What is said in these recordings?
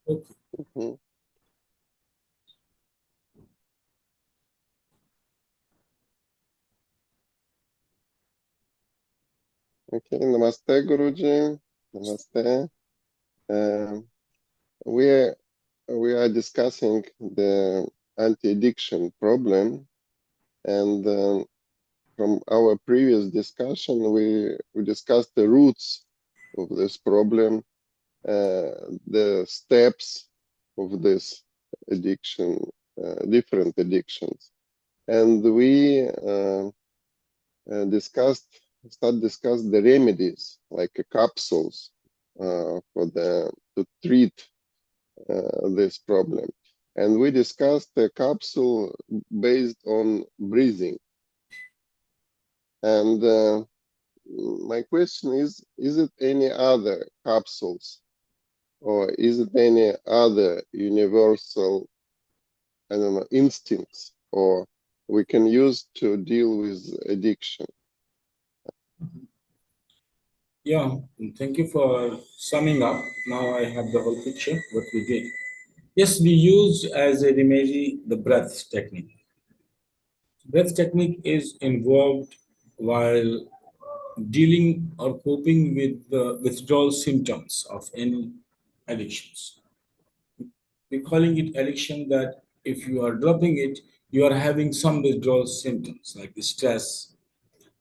Okay. Mhm. Okay, Namaste, Guruji. Namaste. Um, we are discussing the anti-addiction problem, and from our previous discussion, we discussed the roots of this problem, the steps of this addiction, different addictions, and we discuss the remedies like capsules for the to treat this problem. And we discussed a capsule based on breathing. And my question is it any other capsules or is it any other universal, I don't know, instincts or we can use to deal with addiction? Yeah, and thank you for summing up. Now I have the whole picture, what we did. Yes, we use as a remedy the breath technique. Breath technique is involved while dealing or coping with the withdrawal symptoms of any addictions. We're calling it addiction that if you are dropping it, you are having some withdrawal symptoms like stress,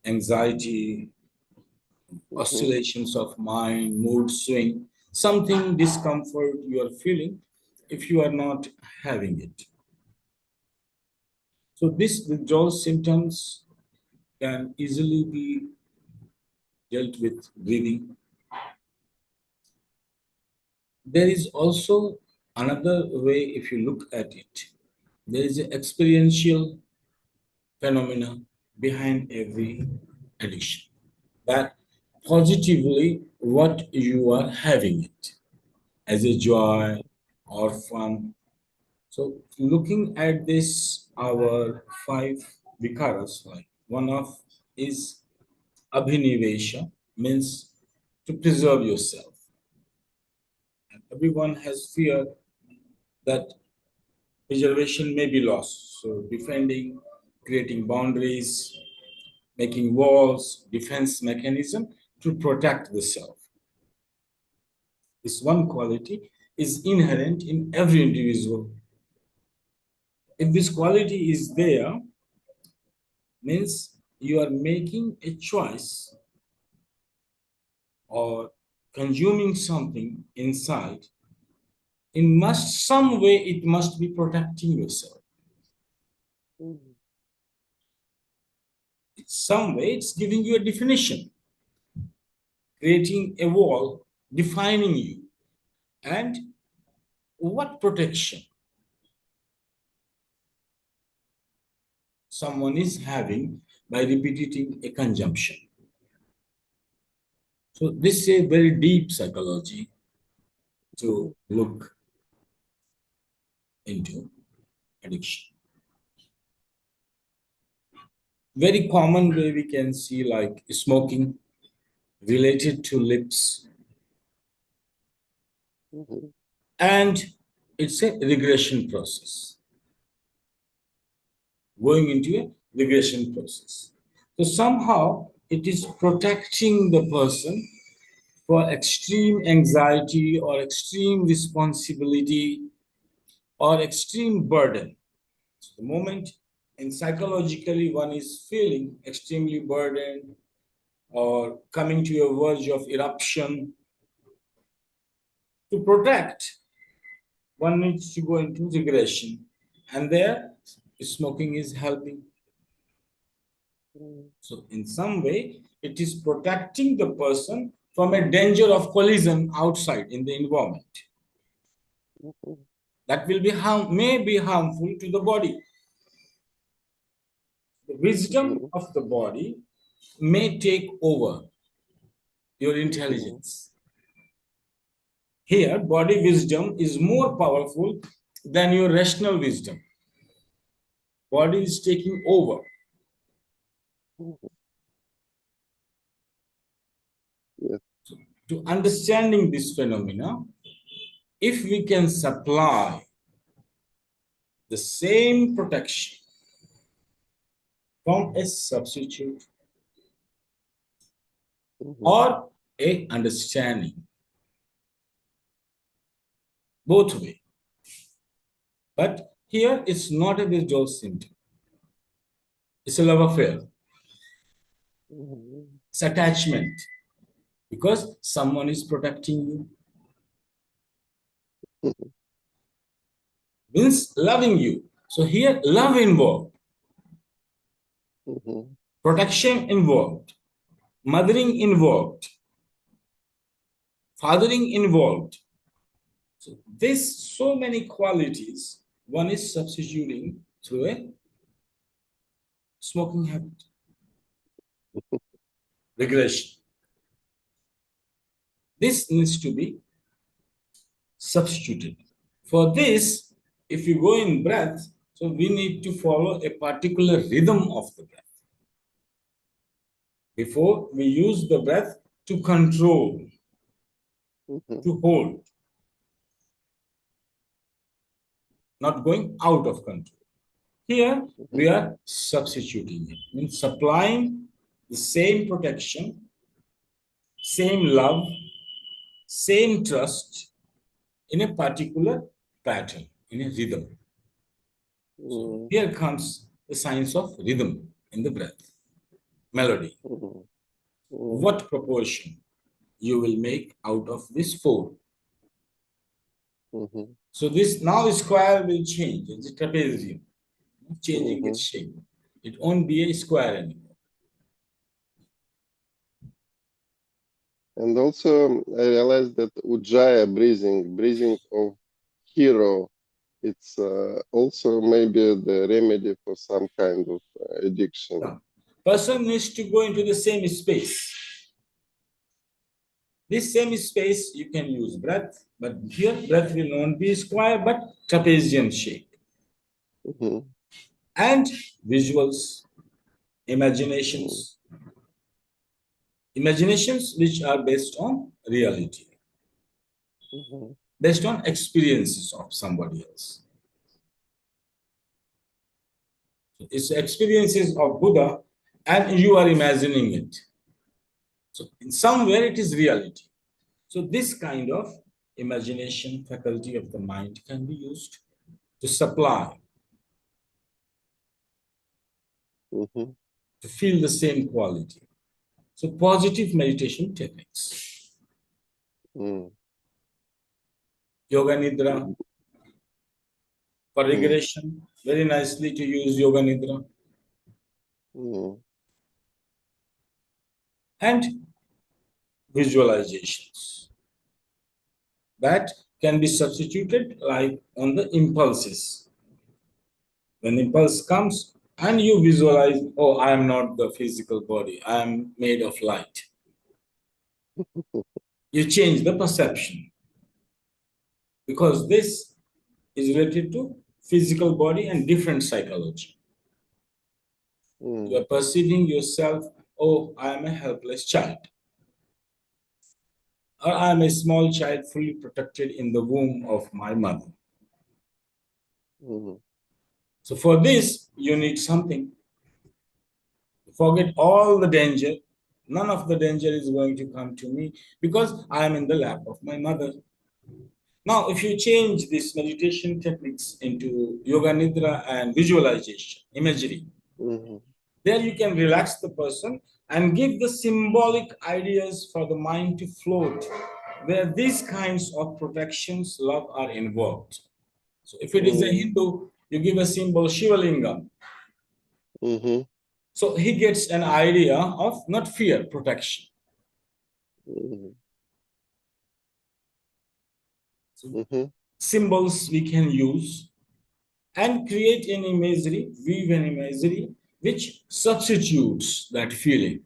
anxiety, Mhm. oscillations of mind, mood swing, something discomfort you are feeling if you are not having it. So these withdrawal symptoms can easily be dealt with breathing. There is also another way if you look at it. There is an experiential phenomena behind every addiction. That positively what you are having it as a joy or fun. So looking at this, our five vikaras, like one of is abhinivesha, means to preserve yourself. And everyone has fear that preservation may be lost. So defending, creating boundaries, making walls, defense mechanism to protect the self. This one quality is inherent in every individual. If this quality is there, means you are making a choice or consuming something inside. In must some way it must be protecting yourself. Mhm. In some way it's giving you a definition, creating a wall, defining you. And what protection someone is having by repeating a consumption. So this is a very deep psychology to Mhm. look into addiction. Very common way we can see like smoking related to lips, Mhm. and it's a regression process, going into a regression process. So somehow it is protecting the person for extreme anxiety or extreme responsibility or extreme burden. So the moment and psychologically one is feeling extremely burdened or coming to a verge of eruption, to protect, one needs to go into regression. And there, smoking is helping. Mhm. So, in some way, it is protecting the person from a danger of collision outside in the environment. Mhm. That will be may be harmful to the body. The wisdom Mhm. of the body may take over your Mhm. intelligence. Here, body wisdom is more powerful than your rational wisdom. Body is taking over. Mhm. Yes. To understanding this phenomena, if we can supply the same protection from a substitute or a understanding, both way. But here it's not a withdrawal symptom. It's a love affair. It's attachment because someone is protecting you. Means loving you. So here love involved, protection involved, mothering involved, fathering involved. So this so many qualities one is substituting through a smoking habit. Regression. This needs to be substituted. For this, if you go in breath, so we need to follow a particular rhythm of the breath. Before we use the breath to control, to hold, not going out of control. Here we are substituting it, means supplying the same protection, same love, same trust in a particular pattern, in a rhythm. So here comes the science of rhythm in the breath, melody. What proportion you will make out of this four? So this now square will change. It's a trapezium, changing its shape. It won't be a square anymore. And also, I realized that Ujjayi breathing of hero, it's also maybe the remedy for some kind of addiction. Now, person needs to go into the same space. This same space you can use breath, but here breath will not be square but trapezium shape. And visuals, imaginations. Imaginations which are based on reality, based on experiences of somebody else. So it's experiences of Buddha and you are imagining it. So in somewhere it is reality. So this kind of imagination faculty of the mind can be used to supply, to feel the same quality. So positive meditation techniques. Yoga Nidra for regression, very nicely to use Yoga Nidra. And visualizations that can be substituted like on the impulses. When impulse comes and you visualize, oh, I am not the physical body, I am made of light. You change the perception because this is related to physical body and different psychology. You are perceiving yourself, oh, I am a helpless child. Or I am a small child fully protected in the womb of my mother. So for this, you need something. Forget all the danger. None of the danger is going to come to me because I am in the lap of my mother. Now, if you change these meditation techniques into Yoga Nidra and visualization, imagery, there you can relax the person and give the symbolic ideas for the mind to float, where these kinds of protections, love are involved. So if it is a Hindu, you give a symbol Shiva Lingam. So he gets an idea of not fear, protection. So symbols we can use and create an imagery, weave an imagery which substitutes that feeling.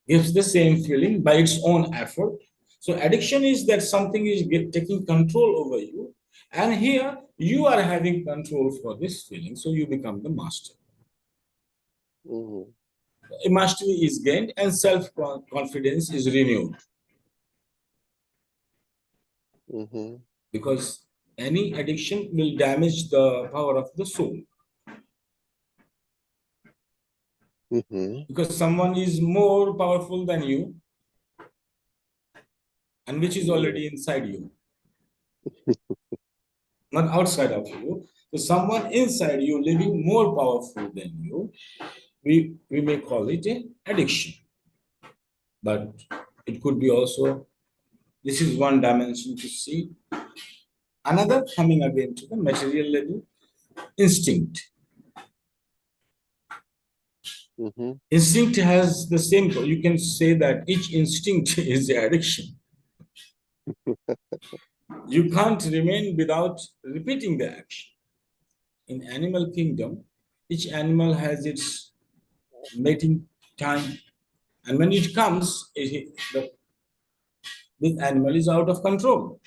Gives the same feeling by its own effort. So addiction is that something is taking control over you. And here you are having control for this feeling. So you become the master. Mastery is gained and self-confidence is renewed. Mm-hmm. because any addiction will damage the power of the soul. Mm-hmm. Because someone is more powerful than you, and which is already inside you, not outside of you. So someone inside you living more powerful than you, we may call it an addiction. But it could be also, this is one dimension to see. Another, coming again to the material level, instinct. Mm-hmm. Instinct has the same, you can say that each instinct is the addiction. You can't remain without repeating the action. In animal kingdom, each animal has its mating time, and when it comes, this animal is out of control.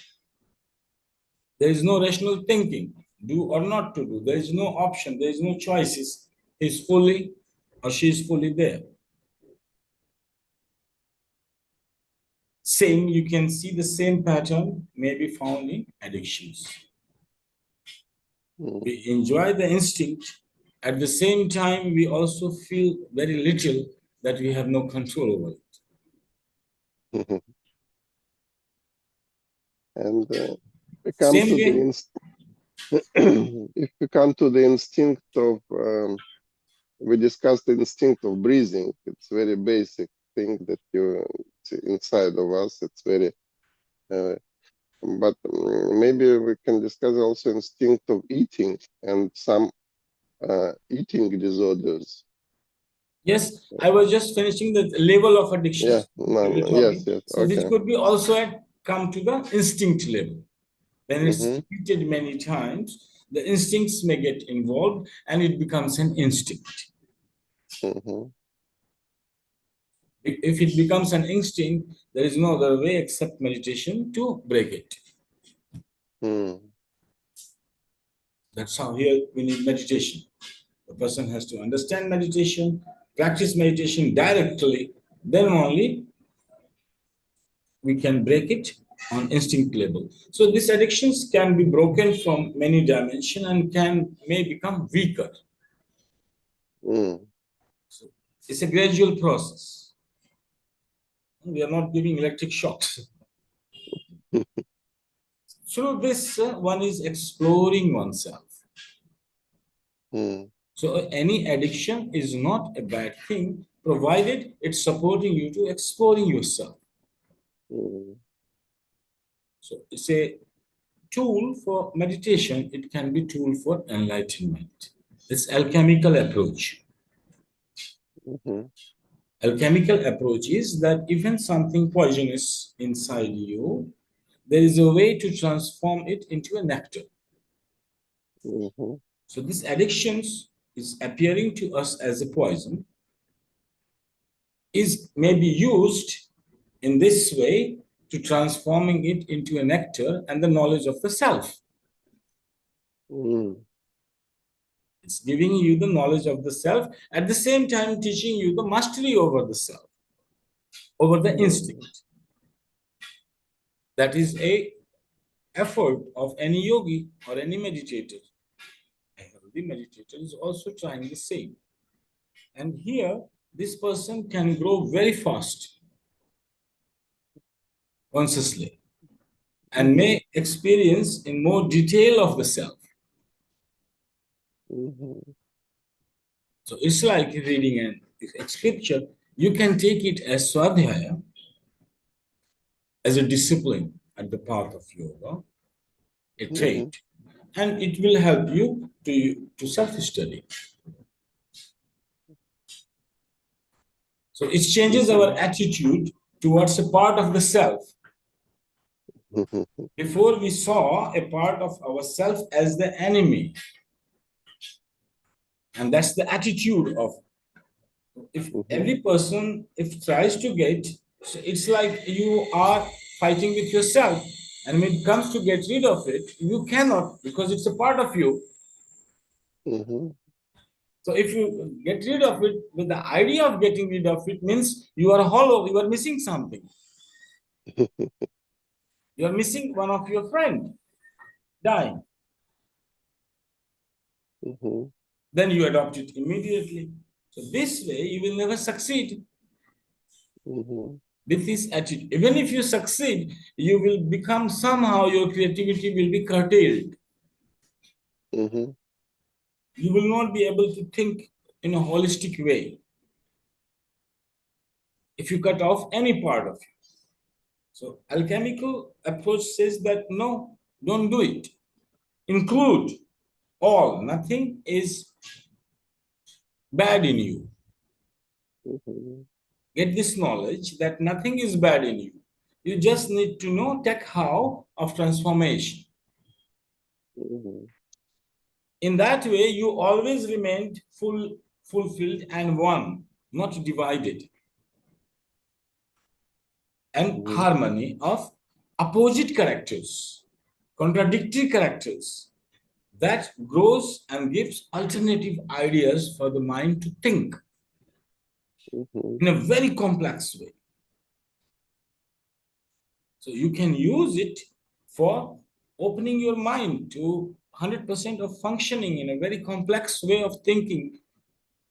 There is no rational thinking, do or not to do. There is no option, there is no choices. He's fully or she is fully there. Same, you can see the same pattern may be found in addictions. We enjoy the instinct. At the same time, we also feel very little that we have no control over it. Mm-hmm. And we come Same to the way, if we come to the instinct of we discussed the instinct of breathing. It's very basic thing that it's inside of us. It's very but maybe we can discuss also instinct of eating and some eating disorders. yes, I was just finishing the level of Yeah, addictions we were no, yes, talking. yes, So this okay. could be also come to the instinct level. When it's Mm-hmm. repeated many times, the instincts may get involved and it becomes an instinct. Mm-hmm. If it becomes an instinct, there is no other way except meditation to break it. Mm. That's how here we need meditation. The person has to understand meditation, practice meditation directly, then only we can break it on instinct level. So these addictions can be broken from many dimensions and may become weaker. Mm. So it's a gradual process. We are not giving electric shocks. Through this, one is exploring oneself. Mm. So any addiction is not a bad thing, provided it's supporting you to exploring yourself. Mm. So it's a tool for meditation. It can be tool for enlightenment. It's alchemical approach. Mm-hmm. Alchemical approach is that even something poisonous inside you, there is a way to transform it into a nectar. Mm-hmm. So this addictions is appearing to us as a poison, is maybe used in this way to transforming it into a nectar and the knowledge of the self. Mm. It's giving you the knowledge of the self, at the same time teaching you the mastery over the self, over the Mm. instinct. That is a effort of any yogi or any meditator. A healthy meditator is also trying the same. And here, this person can grow very fast, consciously, and Mm-hmm. may experience in more detail of the self. Mm-hmm. So it's like reading a scripture. You can take it as swadhyaya, as a discipline at the path of yoga, a Mm-hmm. trait, and it will help you to self-study. So it changes our Mm-hmm. attitude towards a part of the self. Mm-hmm. Before we saw a part of ourself as the enemy, and that's the attitude of, if Mm-hmm. every person if tries to get, so it's like you are fighting with yourself, and when it comes to get rid of it, you cannot because it's a part of you. Mm-hmm. So if you get rid of it with the idea of getting rid of it means you are hollow, you are missing something. You are missing one of your friend, dying. Then you adopt it immediately. So this way, you will never succeed with this attitude. Even if you succeed, you will become somehow, your creativity will be curtailed. You will not be able to think in a holistic way if you cut off any part of it. So alchemical approach says that no, don't do it. Include all. Nothing is bad in you. Get this knowledge that nothing is bad in you. You just need to know tech how of transformation. In that way, you always remained fulfilled and one, not divided. And harmony of opposite characters, contradictory characters, that grows and gives alternative ideas for the mind to think in a very complex way. So you can use it for opening your mind to 100% of functioning in a very complex way of thinking,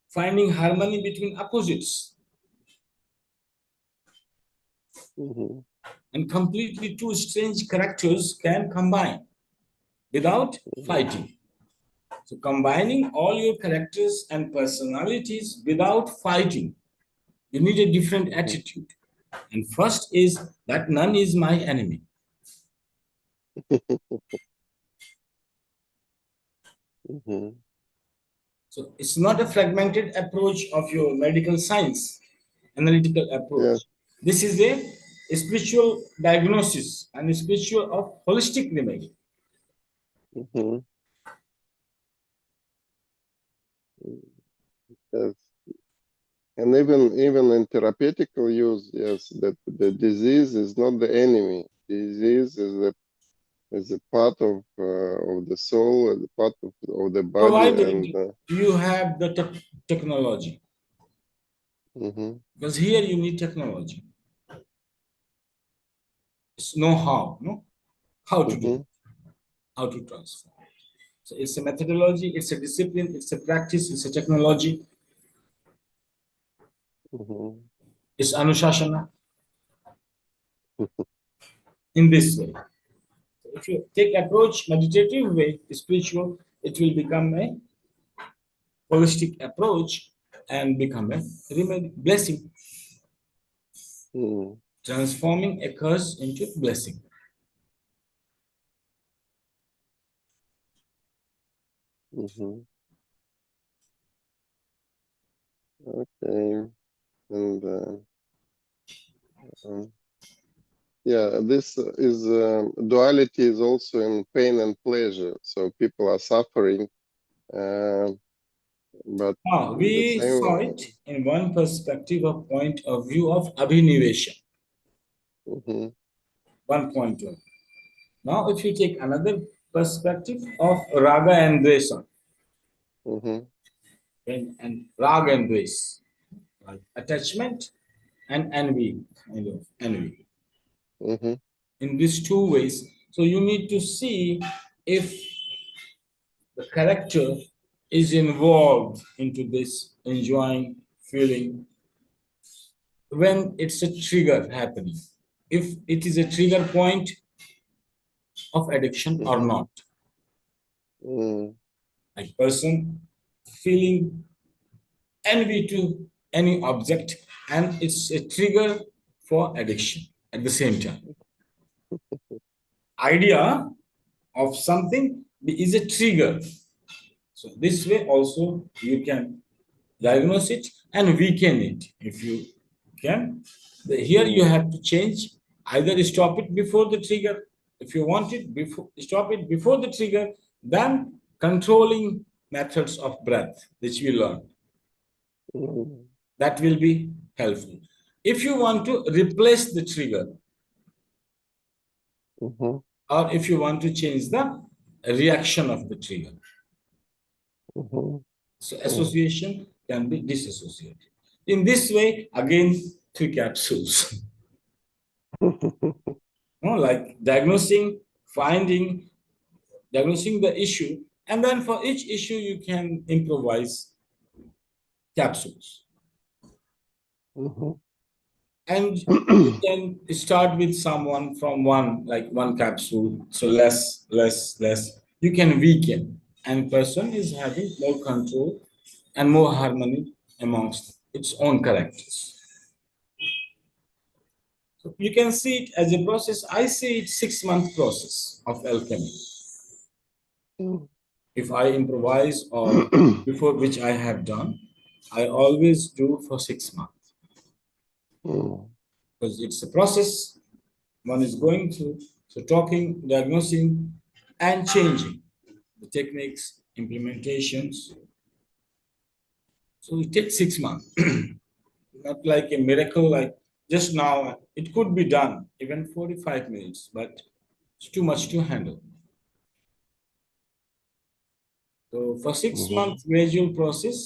finding harmony between opposites. And completely two strange characters can combine without fighting. So combining all your characters and personalities without fighting, you need a different attitude. And first is that none is my enemy. So it's not a fragmented approach of your medical science, analytical approach. This is a spiritual diagnosis and a spiritual of holistic remedy. Yes. And even in therapeutical use, yes, that the disease is not the enemy. Disease is a part of the soul, a part of the body, Provided and you have the technology. Because here you need technology. It's know-how, no? How to do it, how to transform. So it's a methodology, it's a discipline, it's a practice, it's a technology. It's anushasana. In this way. So if you take approach meditative way, spiritual, it will become a holistic approach and become a blessing. Transforming a curse into blessing. Okay, and yeah, this is duality is also in pain and pleasure. So people are suffering, but we saw it in one perspective, a point of view of abhinivesha. One point of view. Now, if you take another perspective of raga and dvesa, and raga and dvesa, like attachment and envy, kind of envy. In these two ways, so you need to see if the character is involved into this enjoying feeling when it's a trigger happening, if it is a trigger point of addiction or not. Like person feeling envy to any object and it's a trigger for addiction at the same time. Idea of something is a trigger. So this way also you can diagnose it and weaken it if you can. Here you have to change, either stop it before the trigger. If you want it, stop it before the trigger, then controlling methods of breath, which we learned. That will be helpful. If you want to replace the trigger, or if you want to change the reaction of the trigger. So association can be disassociated. In this way, again, 3 capsules. like diagnosing the issue, and then for each issue you can improvise capsules. Mhm. And you can start with someone from one capsule, so less. You can weaken, and person is having more control and more harmony amongst its own characters. So you can see it as a process. I see it 6 month process of alchemy. If I improvise or before which I have done, I always do for 6 months Mm. because it's a process one is going through. So talking, diagnosing, and changing the techniques, implementations. So it takes 6 months, not like a miracle like just now. It could be done even 45 minutes, but it's too much to handle. So for six Mhm. month gradual process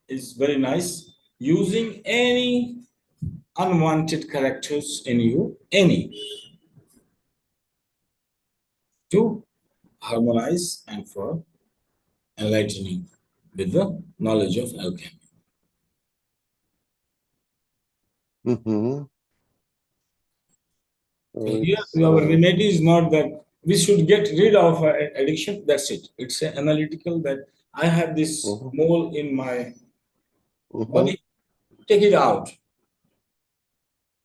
is very nice using any unwanted characters in you, any, to harmonize and for enlightening with the knowledge of alchemy. Mhm. So So here it's our remedy is not that we should get rid of our addiction. That's it. It's an analytical that I have this mhm. mole in my Mhm. body, take it out.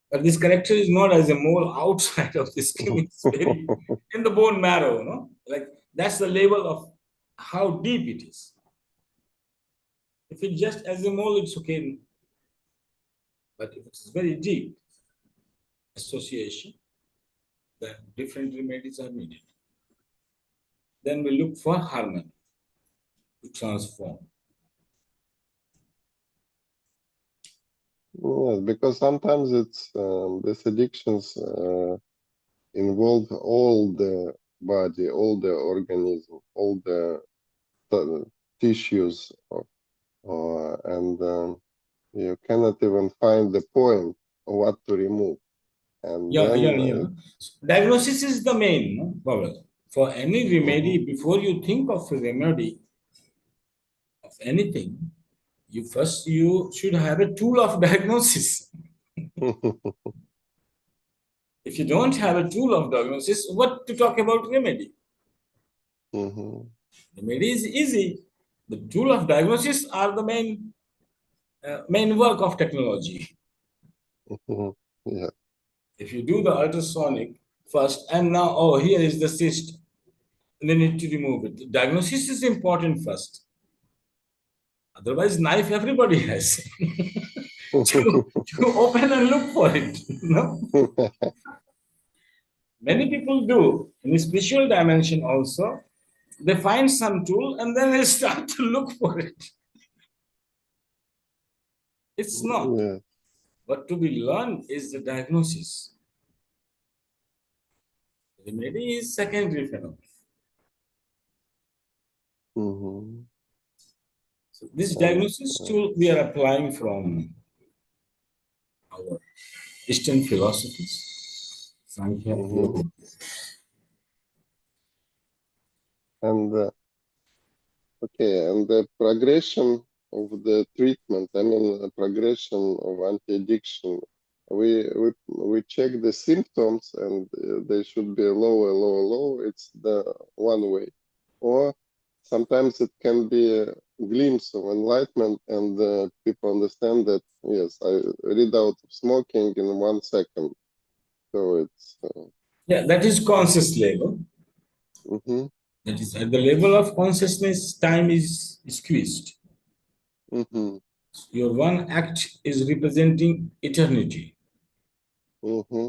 But this character is not as a mole outside of the skin. It's very in the bone marrow, no? Like that's the level of how deep it is. If it's just as a mole, it's okay. But if it's very deep association, then different remedies are needed. Then we look for harmony to transform. Yes, because sometimes it's these addictions involve all the body, all the organism, all the tissues, and you cannot even find the point of what to remove. And Yeah, yeah, then, yeah. Diagnosis is the main, no, Pavel. For any remedy, mhm. before you think of a remedy of anything, you should have a tool of diagnosis. If you don't have a tool of diagnosis, what to talk about remedy? Mhm. Remedy is easy. The tool of diagnosis are the main work of technology. Mhm. Yeah. If you do the ultrasonic first, and now, oh, here is the cyst, and they need to remove it. The diagnosis is important first. Otherwise, knife everybody has. to open and look for it. No? Many people do. In the spiritual dimension also, they find some tool and then they start to look for it. It's not. Yeah. What to be learned is the diagnosis. Remedy is secondary phenomenon. Mhm. So this And diagnosis tool we are applying from our Eastern philosophies, Sankhya, mhm. Yoga. And okay, and the progression of the treatment, I mean, the progression of anti-addiction, we check the symptoms and they should be lower, lower, low. It's the one way. Or sometimes it can be a glimpse of enlightenment and people understand that, yes, I read out of smoking in 1 second. So it's, Yeah, that is conscious level. mm-hmm, That is at the level of consciousness, time is squeezed. mm-hmm, Your one act is representing eternity. mm-hmm,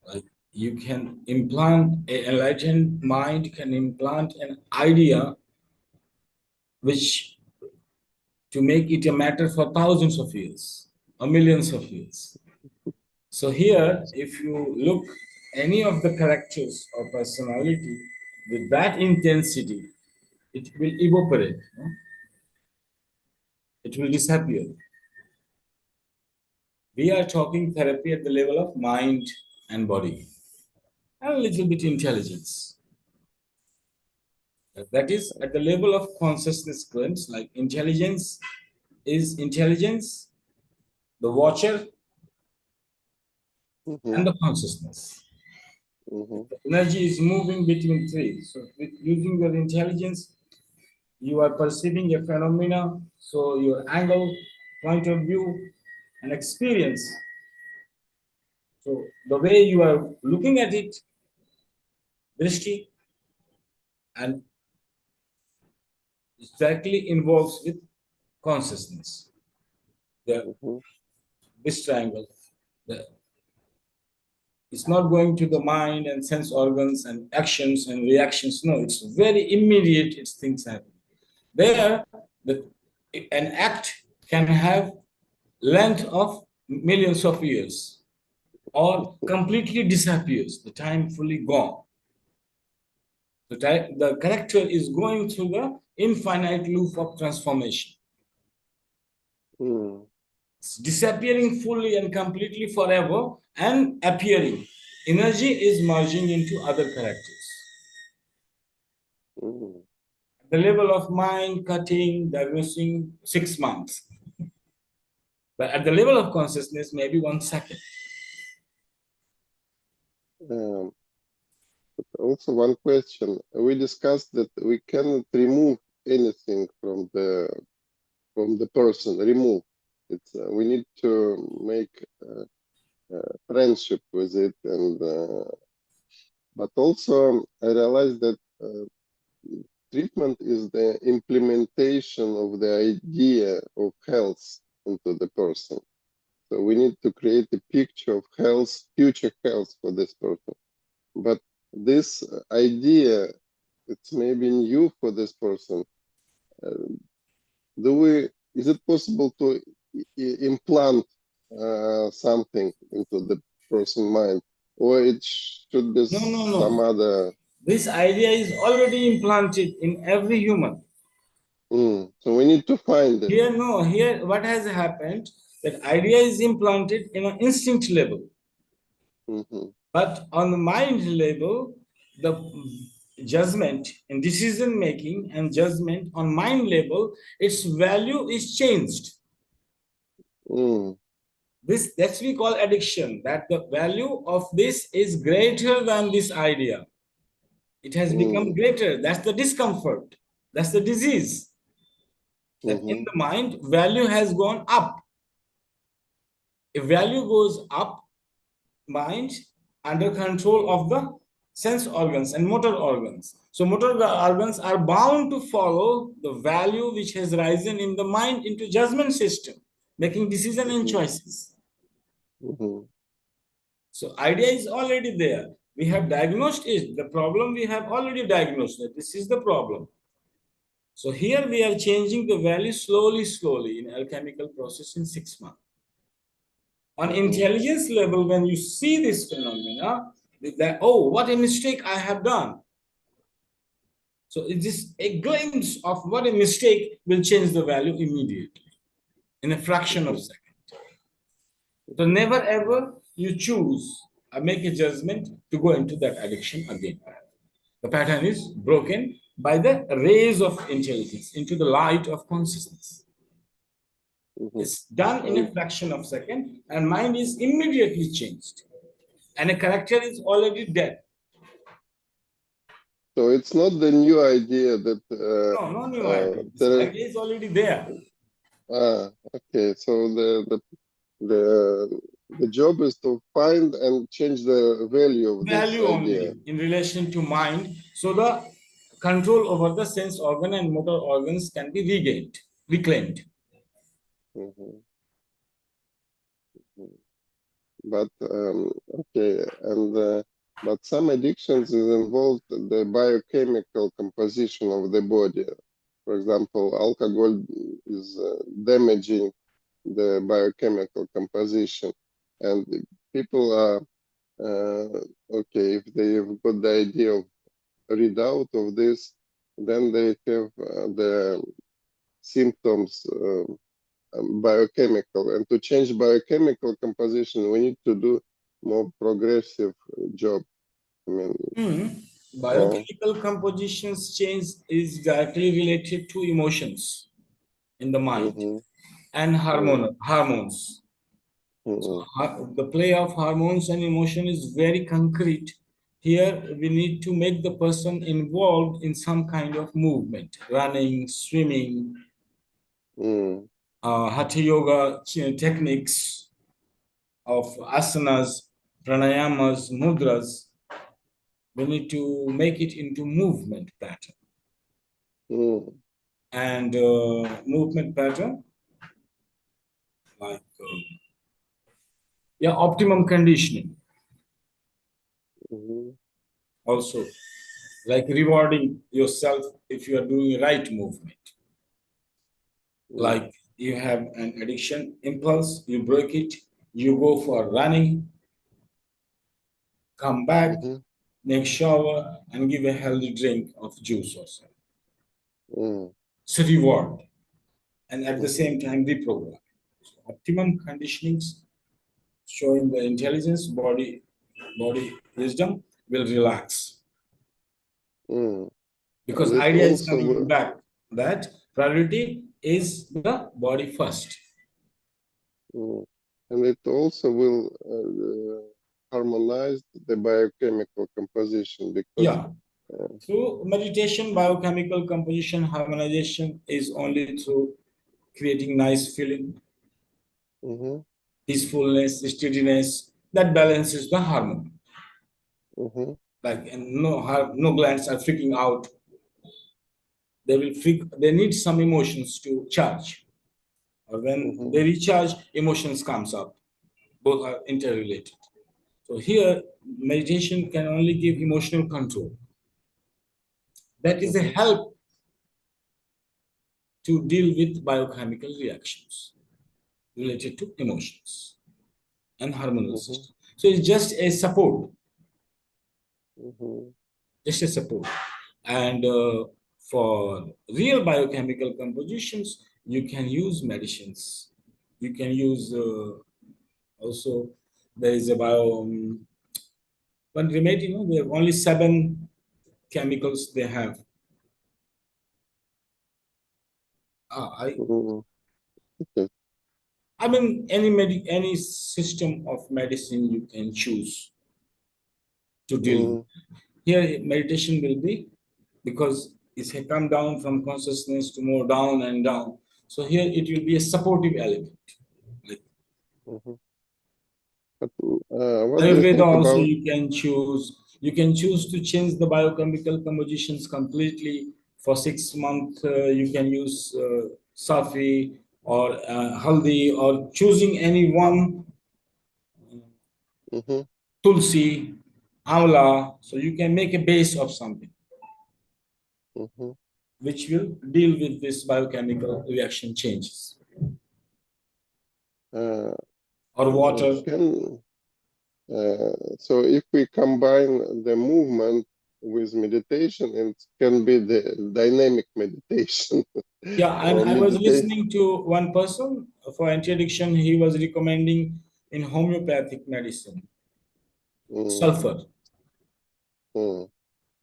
Like you can implant, an enlightened mind can implant an idea which to make it a matter for thousands of years or millions of years. So here, if you look any of the characters or personality with that intensity, it will evaporate. No? It will disappear. We are talking therapy at the level of mind and body. and a little bit intelligence. That is at the level of consciousness currents, like intelligence is intelligence, the watcher, Mm-hmm. and the consciousness. Mm-hmm. The energy is moving between three. So, with using your intelligence, you are perceiving a phenomena. So, your angle, point of view, and experience. So, the way you are looking at it, drishti, and it directly involves with consciousness. The Mm-hmm. this triangle, the it's not going to the mind and sense organs and actions and reactions. No, it's very immediate. It's things happen. There, an act can have length of millions of years or completely disappears. The time fully gone. The character is going through the infinite loop of transformation. Mm-hmm. It's disappearing fully and completely forever and appearing. Energy is merging into other characters. Mm-hmm. The level of mind, cutting, diagnosing, 6 months. But at the level of consciousness, maybe 1 second. Um, Also, one question. We discussed that we cannot remove anything from the person. Remove. It's we need to make friendship with it, and but also I realized that treatment is the implementation of the idea of health into the person. So we need to create a picture of health, future health for this person. But this idea, it's maybe new for this person. Uh, is it possible to implant something into the person's mind, or it should be No, no, some no. other? This idea is already implanted in every human. So we need to find it. Here, no, here what has happened, that idea is implanted in an instinct level. Hmm. But on the mind level, the judgment and decision making and judgment on mind level, its value is changed. Mm, This that's we call addiction, that the value of this is greater than this idea. It has become mm, greater. That's the discomfort. That's the disease. That in hmm. the mind, value has gone up. If value goes up, mind under control of the sense organs and motor organs. So motor organs are bound to follow the value which has risen in the mind into judgment system, making decision and Hmm. choices. Hmm. So idea is already there. We have diagnosed it. The problem we have already diagnosed that this is the problem. So here we are changing the value slowly, slowly in alchemical process in 6 months. On Hmm. intelligence level, when you see this phenomena, that, oh, what a mistake I have done. So it is a glimpse of what a mistake will change the value immediately in a fraction of a Hmm. second. So never ever you choose or make a judgment to go into that addiction again. The pattern is broken by the rays of intelligence into the light of consciousness. Hmm. It's done in And a fraction of a second, and mind is immediately changed. And a character is already dead. so it's not the new idea that No, no new idea. This there. idea is already there. Okay. So the job is to find and change the value of this Value idea. only in relation to mind. So the control over the sense organ and motor organs can be regained, reclaimed. Mhm. But okay, and but some addictions is involved the biochemical composition of the body. For example, alcohol is damaging the biochemical composition, and people are okay if they've got the idea of read out of this, then they have the symptoms. Biochemical, and to change biochemical composition we need to do more progressive job, I mean, yeah. Biochemical compositions change is directly related to emotions in the mind Mm-hmm. and hormones. So Mm-hmm. the play of hormones and emotion is very concrete. Here we need to make the person involved in some kind of movement, running, swimming, Mm-hmm. hatha yoga techniques of asanas, pranayamas, mudras. We need to make it into movement pattern. Mm-hmm. And movement pattern like yeah, optimum conditioning Mm-hmm. also, like rewarding yourself if you are doing right movement. Like you have an addiction impulse, you break it, you go for running, come back, Mm-hmm. make shower, and give a healthy drink of juice or something. Mm-hmm. So reward and at the Mm-hmm. same time reprogram. So optimum conditionings showing the intelligence, body wisdom will relax Mm-hmm. because And it idea is also coming will, back that priority is the body first. mm, and it also will harmonize the biochemical composition because Yeah. uh, Through meditation, biochemical composition harmonization is only through creating nice feeling, mm-hmm. peacefulness, steadiness that balances the harmony. Mm-hmm. Like and no glands are freaking out. They will freak. They need some emotions to charge. Or when Mm-hmm. they recharge, emotions comes up. Both are interrelated. So here, meditation can only give emotional control. That is a Mm-hmm. help to deal with biochemical reactions related to emotions and hormonal Mm-hmm. system. So it's Mm-hmm. just a support. And for real biochemical compositions, you can use medicines. You can use also there is a one remedy. You know, there are only 7 chemicals they have. Ah, Mm-hmm. Okay. I mean, any system of medicine you can choose to deal with. Mm-hmm. Here, meditation will be because it's a come down from consciousness to more down and down. So here it will be a supportive element. Like Mm-hmm. But what do you Ayurveda think also about? you can choose. You can choose to change the biochemical compositions completely. For 6 months, you can use safi or haldi or choosing any one Mm-hmm. tulsi, amla. So you can make a base of something Mm-hmm. which will deal with this biochemical reaction changes. Uh, Or water. can so if we combine the movement with meditation, it can be the dynamic meditation Yeah, and or I was meditate. listening to one person for anti-addiction. He was recommending in homeopathic medicine Mm, sulfur, mm.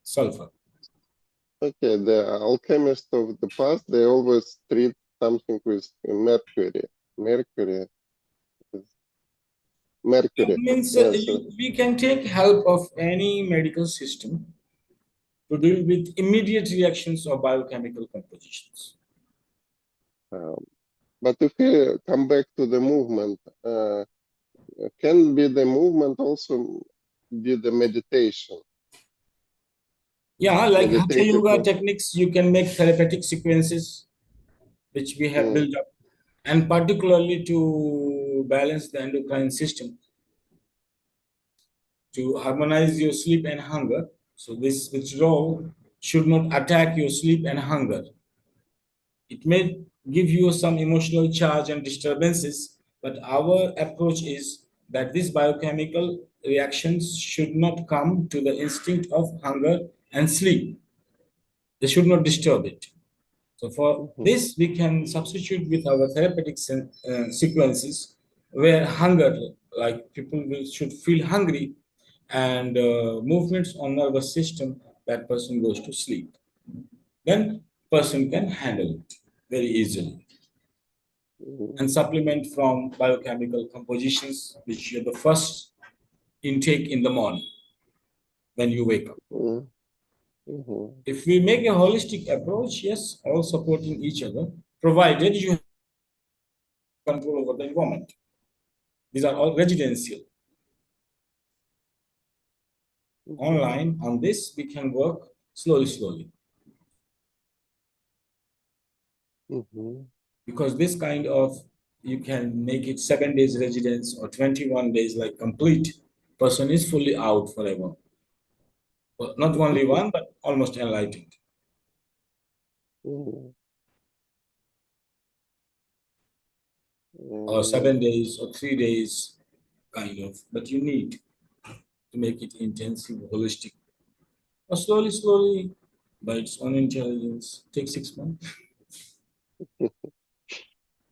sulfur. Okay, the alchemists of the past, they always treat something with mercury. Mercury, Yeah, mercury. means Yes. we can take help of any medical system to deal with immediate reactions of biochemical compositions. Um, but if we come back to the movement, can be the movement also be the meditation, Yeah, like hatha meditative. yoga techniques, you can make therapeutic sequences which we have Mm, built up, and particularly to balance the endocrine system, to harmonize your sleep and hunger. So this withdrawal should not attack your sleep and hunger. It may give you some emotional charge and disturbances, but our approach is that these biochemical reactions should not come to the instinct of hunger and sleep. They should not disturb it. So for mhm, this, we can substitute with our therapeutic sequences where hunger, like people will, should feel hungry, and movements on nervous system, that person goes to sleep. Then person can handle it very easily. And supplement from biochemical compositions, which are the first intake in the morning when you wake up. If we make a holistic approach, yes, all supporting each other, provided you have control over the environment. These are all residential. Online, on this, we can work slowly, slowly. Because this kind of, you can make it 7 days residence or 21 days, like complete person is fully out forever. But not only one, but almost enlightened. Or 7 days or 3 days, kind of. But you need to make it intensive, holistic. Or slowly, slowly, by its own intelligence, take 6 months.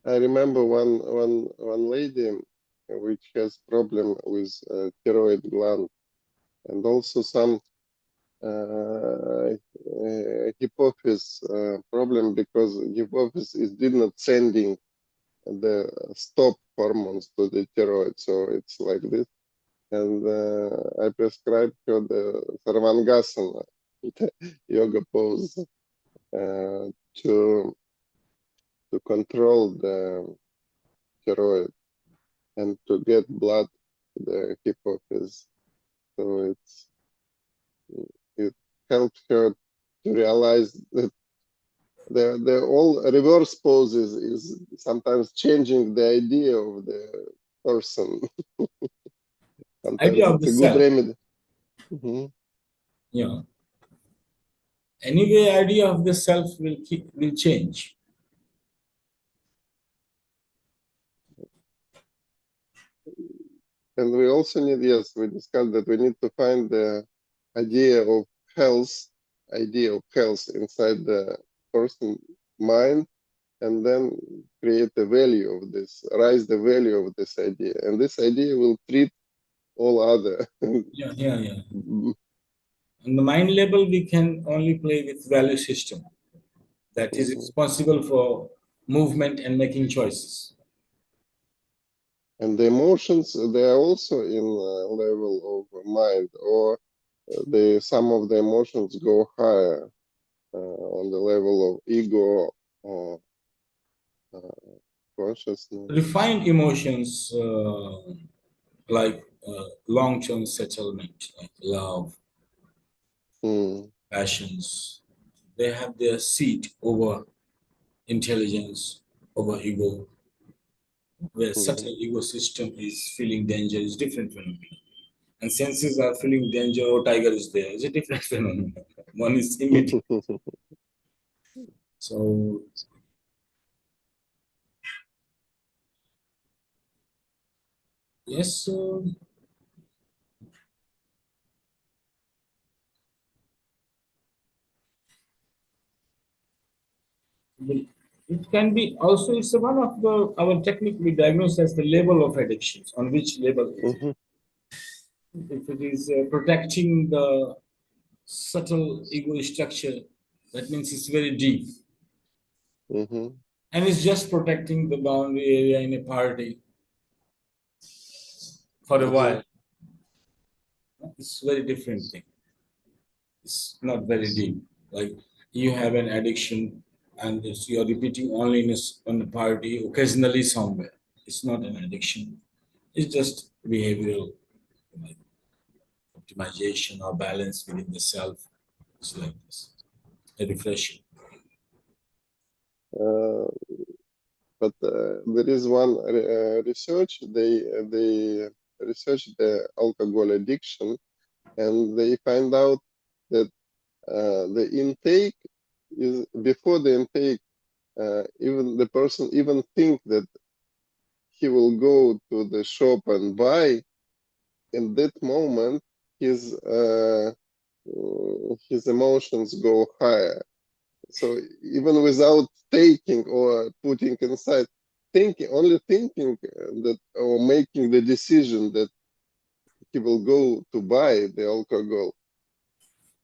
I remember one lady which has problem with thyroid gland, and also some hypophysis problem, because hypophysis did not sending the stop hormones to the thyroid, so it's like this. And I prescribed her the Sarvangasana, the yoga pose, to control the thyroid and to get blood to the hypophysis. So it helped her to realize that the all reverse poses is sometimes changing the idea of the person. Idea Sometimes of it's the a good self. remedy. Yeah. Anyway, idea of the self will change. And we also need, yes, we discussed that we need to find the idea of health, inside the person mind, and then create a value of this, rise the value of this idea. And this idea will treat all other. Yeah, yeah, yeah. On the mind level, we can only play with value system that is responsible for movement and making choices. And the emotions, they are also in level of mind, or some of the emotions go higher on the level of ego or consciousness. Refined emotions like long-term settlement, like love, passions, they have their seat over intelligence, over ego, where subtle ego system is feeling danger is different phenomenon. And senses are feeling danger, or tiger is there, is a different phenomenon. One is immediate. So yes, it can be also, it's one of the our technique we diagnose as the level of addictions. On which level is it? If it is protecting the subtle ego structure, that means it's very deep. And it's just protecting the boundary area in a party for a while. It's a very different thing. It's not very deep. Like you have an addiction and you're repeating only on a party, occasionally somewhere. It's not an addiction. It's just behavioral, like optimization or balance within the self. It's like this. A refreshing. But there is one research, they research the alcohol addiction, and they find out that the intake is, before the intake, even the person even think that he will go to the shop and buy. In that moment, his emotions go higher. So even without taking or putting inside, only thinking that, or making the decision that he will go to buy the alcohol,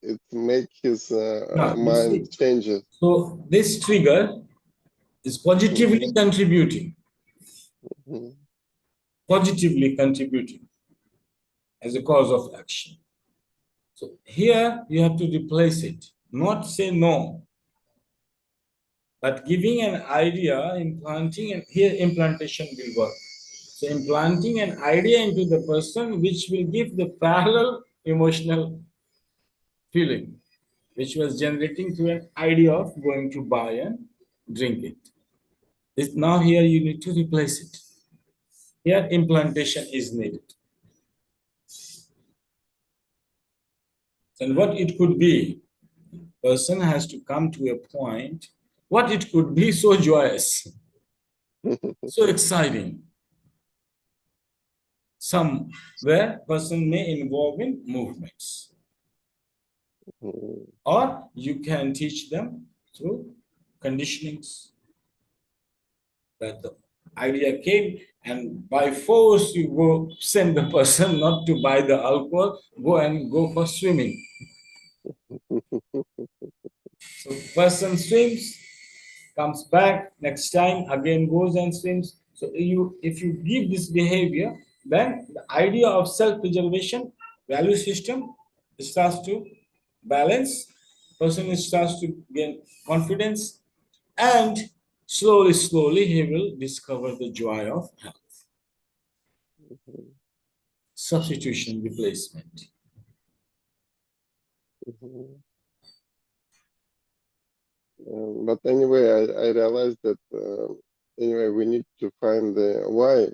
it make his Now, you see, mind changes. so this trigger is positively contributing, Mhm. positively contributing as a cause of action. So here you have to replace it, not say no, but giving an idea, implanting, and here implantation will work. So implanting an idea into the person which will give the parallel emotional feeling, which was generating through an idea of going to buy and drink it. Now here you need to replace it. Here implantation is needed. And what it could be, person has to come to a point, what it could be so joyous, so exciting. Some where person may involve in movements. Or you can teach them through conditionings. That the idea came and by force you go send the person not to buy the alcohol, go for swimming. So person swims, comes back, next time again goes and swims. So if you give this behavior, then the idea of self-preservation value system starts to balance, person starts to gain confidence, and slowly he will discover the joy of health. Substitution replacement. But anyway, I realized that anyway we need to find the why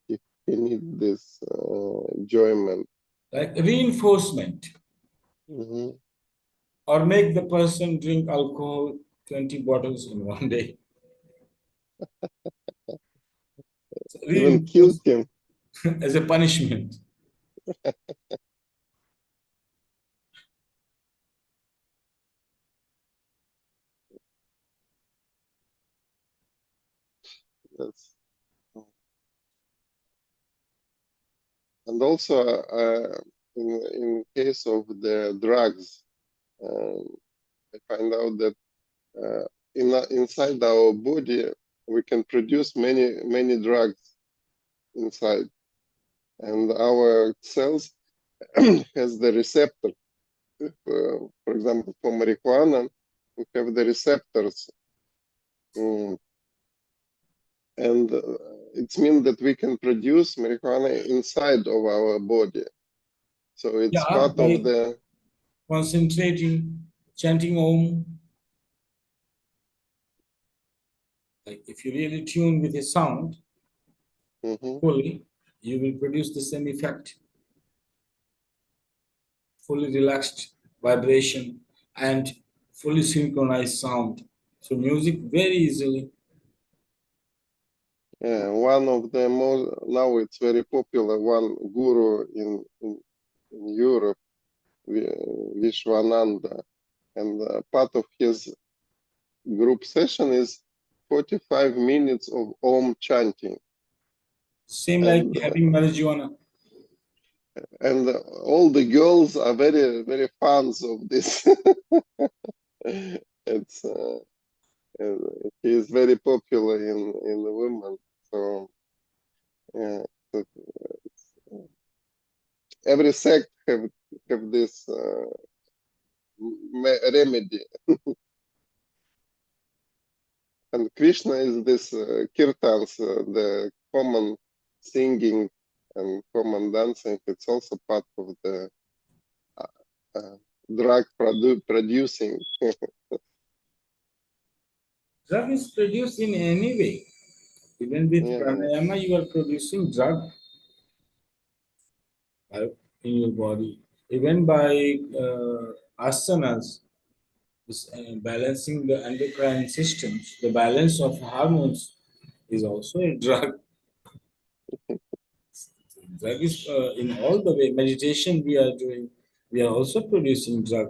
he need this enjoyment. Like reinforcement, or make the person drink alcohol 20 bottles in one day. So Even kill reinforce him. as a punishment. That's, and also in case of the drugs, um, I find out that inside our body we can produce many drugs inside, and our cells has the receptor. For example, for marijuana, we have the receptors, and it means that we can produce marijuana inside of our body. So it's Yeah, part of by the concentrating, chanting Om. Like if you really tune with a sound mhm. fully, you will produce the same effect. Fully relaxed vibration and fully synchronized sound. So music very easily. Yeah, one of the most now it's very popular one guru in Europe, Vishwananda, and part of his group session is 45 minutes of Om chanting, Same like and having marijuana. all the girls are very fans of this. It's he is very popular in the women. So yeah, so every sect have this remedy, and Krishna is this kirtans, the common singing and common dancing. It's also part of the uh, uh, drug producing. Drug is produced in any way. Even with Yeah, pranayama, you are producing drug in your body. Even by asanas, balancing the endocrine systems, the balance of hormones is also a drug. Drug is in all the way. Meditation we are doing, we are also producing drug.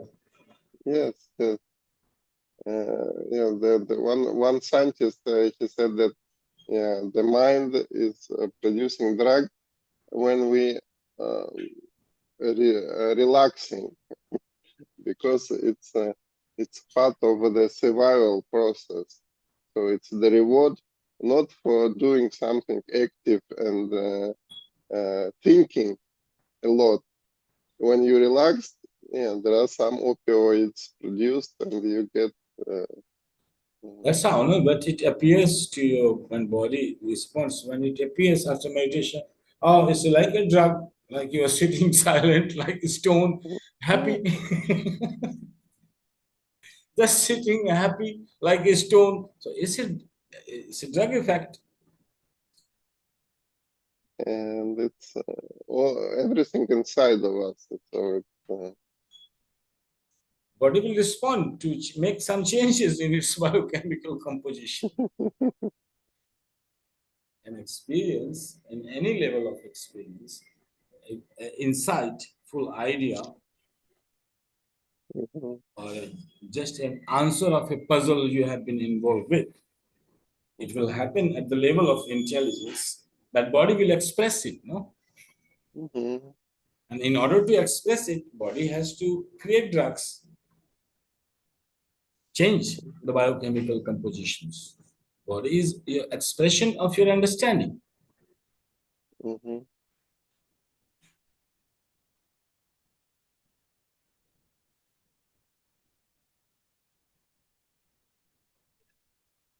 yes, yes. Yeah, the one scientist he said that yeah, the mind is producing drug when we relaxing, because it's part of the survival process. So it's the reward not for doing something active and thinking a lot. When you relax, yeah, there are some opioids produced, and you get. That's how, no? But it appears to your when body responds, when it appears after meditation, oh, it's like a drug, like you are sitting silent, like a stone, happy, just sitting happy like a stone. So it's a drug effect. And it's everything inside of us. So Body will respond to make some changes in its biochemical composition. An experience, in any level of experience, insight, full idea, or just an answer of a puzzle you have been involved with. It will happen at the level of intelligence. That body will express it, no? And in order to express it, body has to create drugs, change the biochemical compositions. Body is your expression of your understanding.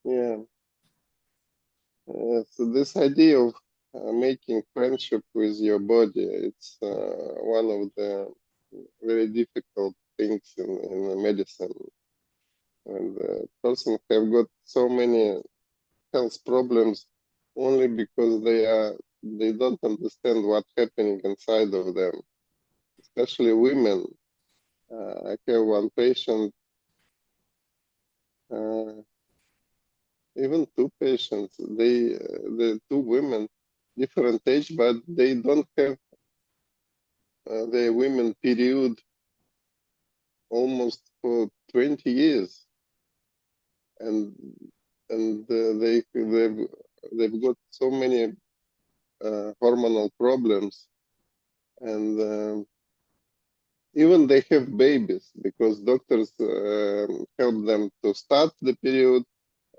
Yeah. So this idea of making friendship with your body, it's one of the very difficult things in medicine. And the person have got so many health problems only because they don't understand what's happening inside of them, especially women. I have one patient, uh, even two patients. The two women, different age, but they don't have the women period almost for 20 years, and they've got so many hormonal problems, and even they have babies because doctors help them to start the period,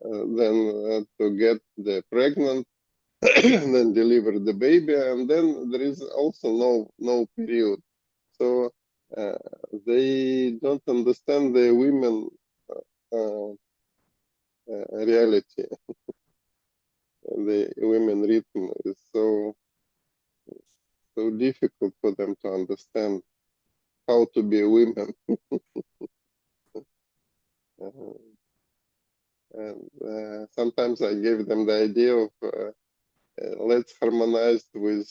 then to get the pregnant, and then deliver the baby, and then there is also no period. So uh, they don't understand the women uh, reality. The women rhythm is so difficult for them to understand how to be a woman. Uh, and sometimes I give them the idea of let's harmonize with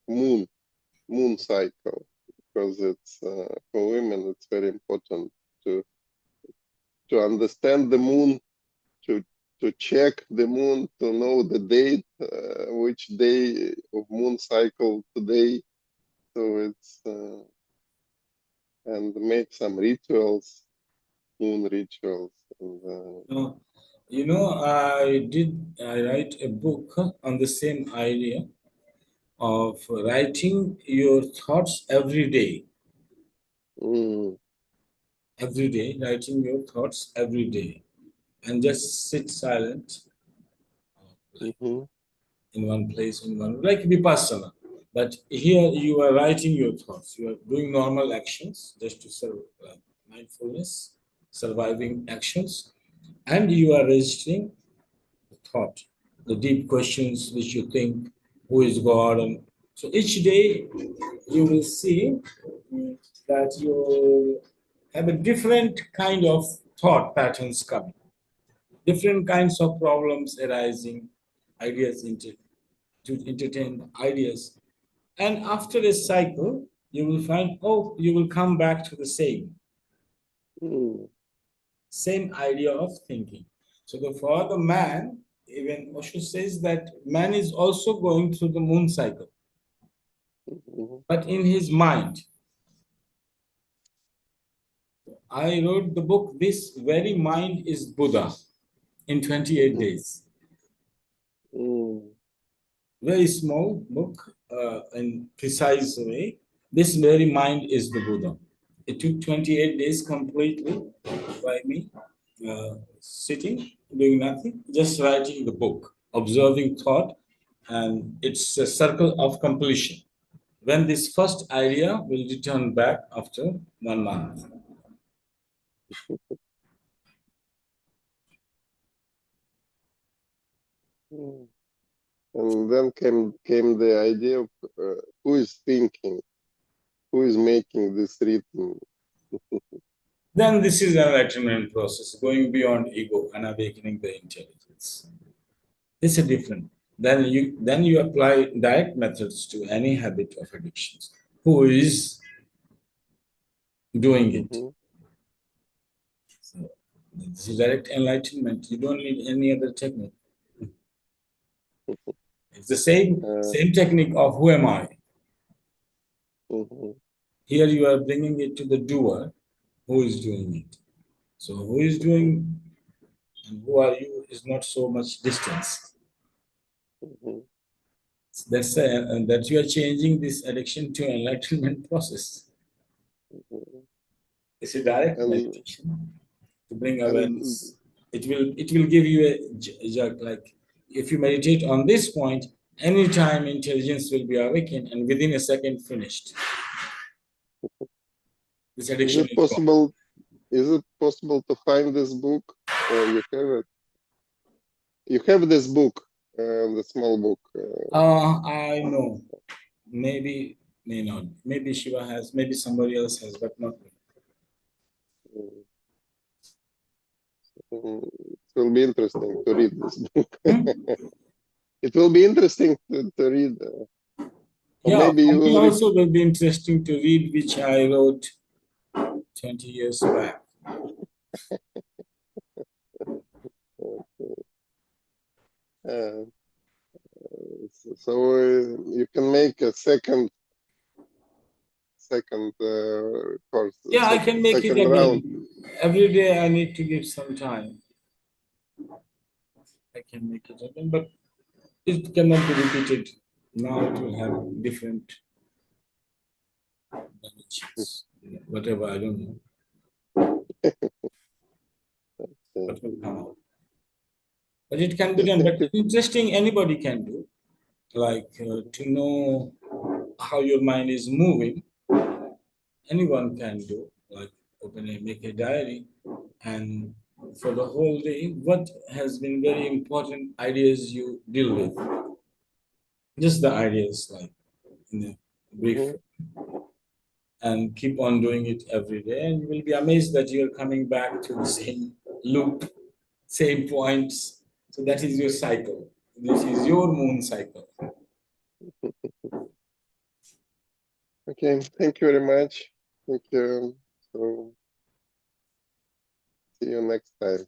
moon moon cycle, because it's for women it's very important to understand the moon, to check the moon, to know the date, which day of moon cycle today. So it's and make some rituals, moon rituals. And, I write a book on the same idea of writing your thoughts mm, every day, writing your thoughts every day, and just sit silent, like mm-hmm, in one place, like vipassana. But here you are writing your thoughts. You are doing normal actions just to serve mindfulness, surviving actions, and you are registering the thought, the deep questions which you think, who is God? And so each day you will see that you have a different kind of thought patterns coming, different kinds of problems arising, ideas to entertain ideas. And after a cycle, you will find, oh, you will come back to the mm, same idea of thinking. So for the man, even Osho says that man is also going through the moon cycle, mm-hmm, but in his mind. I wrote the book, This Very Mind is Buddha, in 28 mm-hmm, days. mm, Very small book, in precise way, this very mind is the Buddha. It took 28 days completely by me sitting, doing nothing, just writing the book, observing thought, and it's a circle of completion. When this first idea will return back after 1 month. And then came the idea of who is thinking, who is making this rhythm. Then this is an enlightenment process, going beyond ego and awakening the intelligence. It's a different. Then you apply direct methods to any habit of addictions. Who is doing it? Mhm. So this is direct enlightenment. You don't need any other technique. It's the same Uh, same technique of who am I? mhm, Here you are bringing it to the doer, who is doing it. So who is mhm, doing and who are you is not so much distance. mhm, And that you are changing this addiction to enlightenment process. mhm. It's a direct and meditation to bring and awareness. It will give you a jerk. Like if you meditate on this point, anytime intelligence will be awakened and within a second finished. This is addiction it is gone. possible? Is it possible to find this book? You have it. You have this book, the small book. I know. Maybe, may not. Maybe Shiva has, maybe somebody else has, but not me. It will be interesting to read this book. Hmm? It will be interesting to read, or Yeah, maybe for you me will read. also will be interesting to read, which I wrote 20 years back. Uh, so you can make a second course, Yeah, I can make it second round. again. Every day I need to give some time. I can make it again, but it cannot be repeated. Now it will have different dimensions. Whatever, I don't know Uh, what will come out. But it can be okay, done. thank But you. interesting, anybody can do. Like to know how your mind is moving, anyone can do. Like make a diary, and for the whole day, what has been very important ideas you deal with. Just the ideas, like in a brief, Mhm, and keep on doing it every day, and you will be amazed that you are coming back to the same loop, same points. So that is your cycle. This is your moon cycle. okay, thank you very much. Thank you. So see you next time.